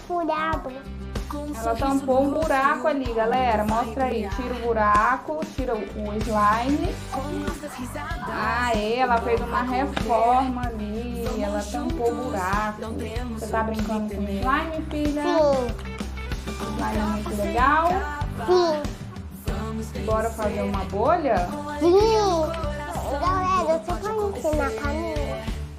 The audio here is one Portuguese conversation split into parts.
furado. Ela tampou um buraco ali, galera. Mostra aí. Tira o buraco, tira o slime. Ela fez uma reforma ali. Ela tampou o buraco. Você tá brincando com slime, filha? Sim. Slime é muito legal. Sim. Bora fazer uma bolha? Sim. Galera, você pode ensinar pra mim?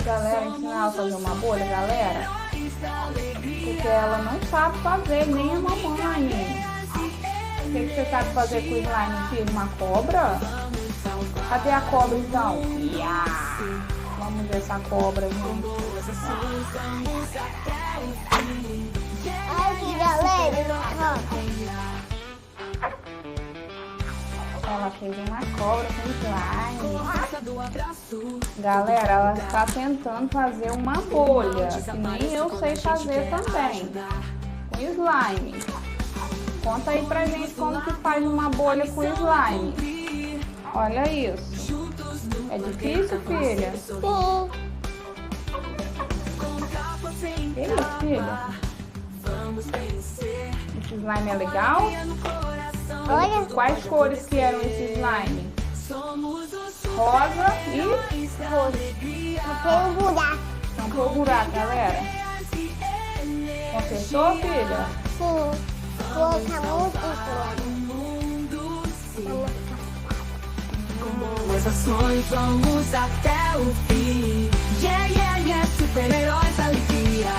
Galera, ensinar ela a fazer uma bolha, galera? Porque ela não sabe fazer, nem a mamãe. O que você sabe fazer com o slime, filho? Uma cobra? Cadê a cobra, então? Vamos ver essa cobra, gente. Aqui, galera. Ela fez uma cobra com slime. Galera, ela está tentando fazer uma bolha, que nem eu sei fazer também, com slime. Conta aí pra gente como que faz uma bolha com slime. Olha isso. É difícil, filha? Sim. Que isso, filha? Esse slime é legal? Olha. Quais cores que eram esse slime? Rosa e roxo. Tem um buraco. tampou o buraco, galera. Consertou, filha? Sim. Vou colocar muito slime. As ações vamos até o fim. Yeah, yeah, yeah, super-heróis alegria.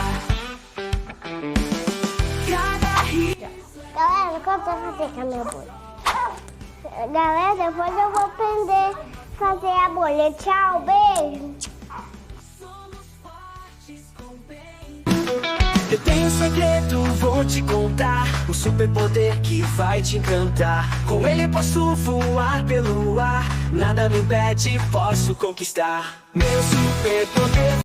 Cada rio. Galera, quanto eu vou fazer com a minha bolha? Galera, depois eu vou aprender a fazer a bolha. Tchau, beijo. Eu tenho um segredo, vou te contar. Um superpoder que vai te encantar. Com ele posso voar pelo ar. Nada me impede, posso conquistar. Meu superpoder.